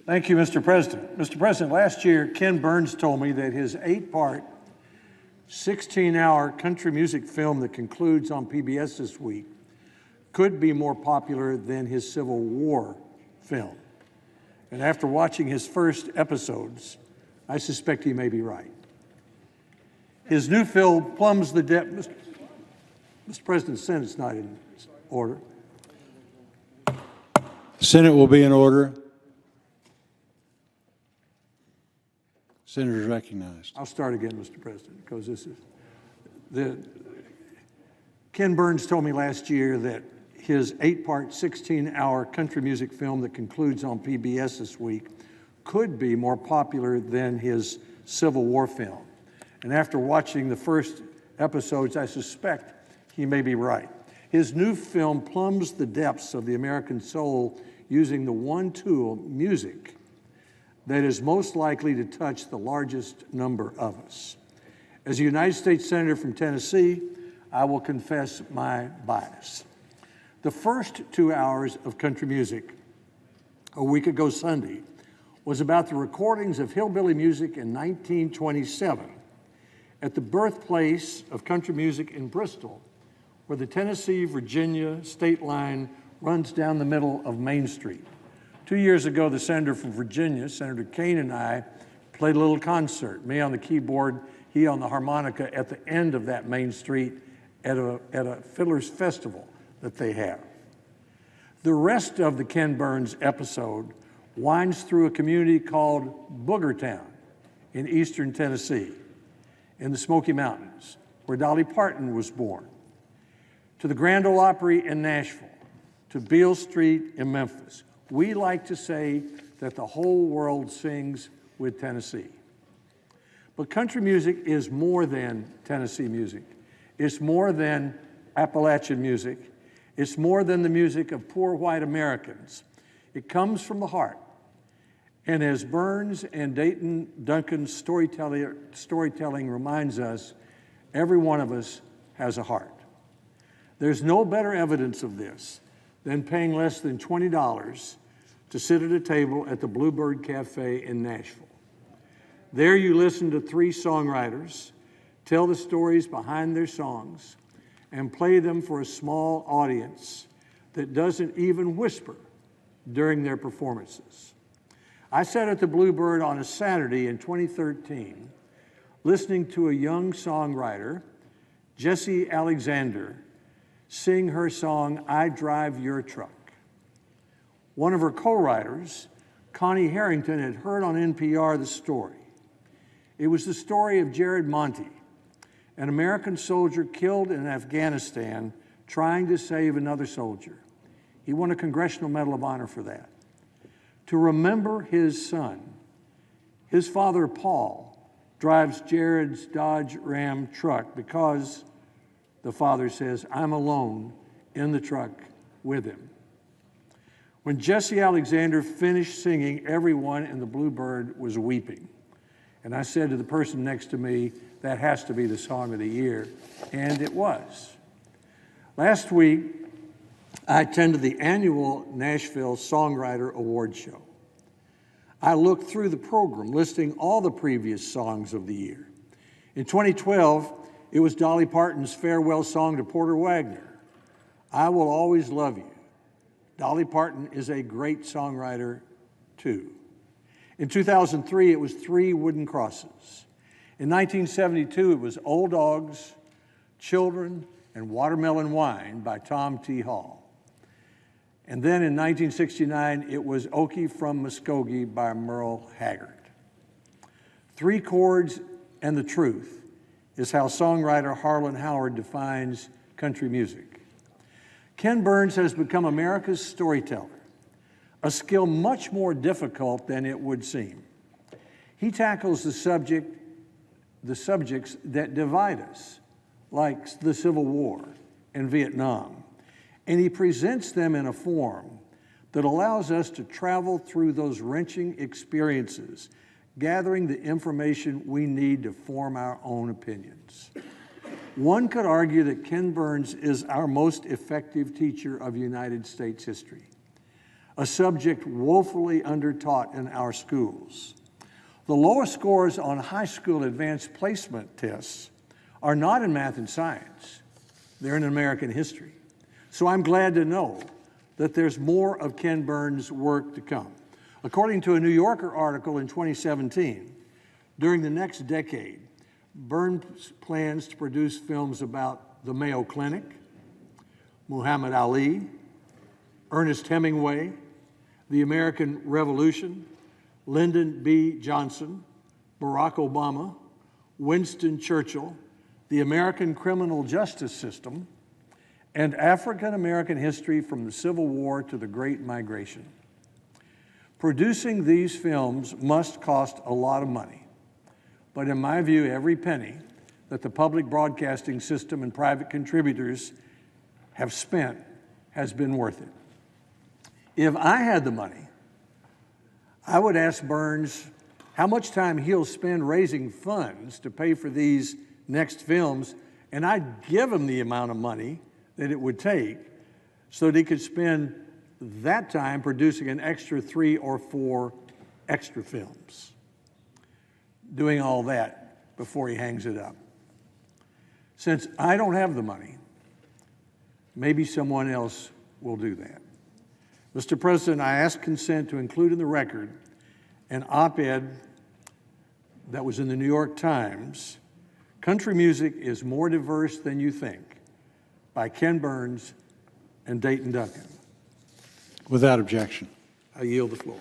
Thank you, Mr. President. Mr. President, last year, Ken Burns told me that his 8-part, 16-hour country music film that concludes on PBS this week could be more popular than his Civil War film. And after watching his first episodes, I suspect he may be right. His new film plumbs the depth. Mr. President, the Senate's not in order. The Senate will be in order. Senator is recognized. I'll start again, Mr. President, because this is Ken Burns told me last year that his 8-part, 16-hour country music film that concludes on PBS this week could be more popular than his Civil War film. And after watching the first episodes, I suspect he may be right. His new film plumbs the depths of the American soul using the one tool, music, that is most likely to touch the largest number of us. As a United States Senator from Tennessee, I will confess my bias. The first 2 hours of country music, a week ago Sunday, was about the recordings of hillbilly music in 1927 at the birthplace of country music in Bristol, where the Tennessee-Virginia state line runs down the middle of Main Street. 2 years ago, the senator from Virginia, Senator Kaine, and I played a little concert, me on the keyboard, he on the harmonica, at the end of that Main Street at a Fiddler's Festival that they have. The rest of the Ken Burns episode winds through a community called Boogertown in eastern Tennessee, in the Smoky Mountains, where Dolly Parton was born, to the Grand Ole Opry in Nashville, to Beale Street in Memphis. We like to say that the whole world sings with Tennessee. But country music is more than Tennessee music. It's more than Appalachian music. It's more than the music of poor white Americans. It comes from the heart. And as Burns and Dayton Duncan's storytelling reminds us, every one of us has a heart. There's no better evidence of this than paying less than $20 to sit at a table at the Bluebird Cafe in Nashville. There you listen to 3 songwriters tell the stories behind their songs and play them for a small audience that doesn't even whisper during their performances. I sat at the Bluebird on a Saturday in 2013, listening to a young songwriter, Jessie Alexander, sing her song, I Drive Your Truck. One of her co-writers, Connie Harrington, had heard on NPR the story. It was the story of Jared Monte, an American soldier killed in Afghanistan trying to save another soldier. He won a Congressional Medal of Honor for that. To remember his son, his father, Paul, drives Jared's Dodge Ram truck because, the father says, I'm alone in the truck with him. When Jessie Alexander finished singing, everyone in the Bluebird was weeping. And I said to the person next to me, that has to be the song of the year. And it was. Last week, I attended the annual Nashville Songwriter Award Show. I looked through the program, listing all the previous songs of the year. In 2012, it was Dolly Parton's farewell song to Porter Wagoner, I Will Always Love You. Dolly Parton is a great songwriter, too. In 2003, it was 3 Wooden Crosses. In 1972, it was Old Dogs, Children, and Watermelon Wine by Tom T. Hall. And then in 1969, it was Okie from Muskogee by Merle Haggard. 3 chords and the truth is how songwriter Harlan Howard defines country music. Ken Burns has become America's storyteller, a skill much more difficult than it would seem. He tackles the subjects that divide us, like the Civil War and Vietnam, and he presents them in a form that allows us to travel through those wrenching experiences, gathering the information we need to form our own opinions. One could argue that Ken Burns is our most effective teacher of United States history. a subject woefully undertaught in our schools. The lowest scores on high school advanced placement tests are not in math and science. They're in American history. So I'm glad to know that there's more of Ken Burns' work to come. According to a New Yorker article in 2017, during the next decade, Burns plans to produce films about the Mayo Clinic, Muhammad Ali, Ernest Hemingway, the American Revolution, Lyndon B. Johnson, Barack Obama, Winston Churchill, the American criminal justice system, and African American history from the Civil War to the Great Migration. Producing these films must cost a lot of money, but in my view, every penny that the public broadcasting system and private contributors have spent has been worth it. If I had the money, I would ask Burns how much time he'll spend raising funds to pay for these next films, and I'd give him the amount of money that it would take so that he could spend that time producing an extra 3 or 4 extra films, doing all that before he hangs it up. Since I don't have the money, maybe someone else will do that. Mr. President, I ask consent to include in the record an op-ed that was in the New York Times, "Country Music is More Diverse Than You Think," by Ken Burns and Dayton Duncan. Without objection. I yield the floor.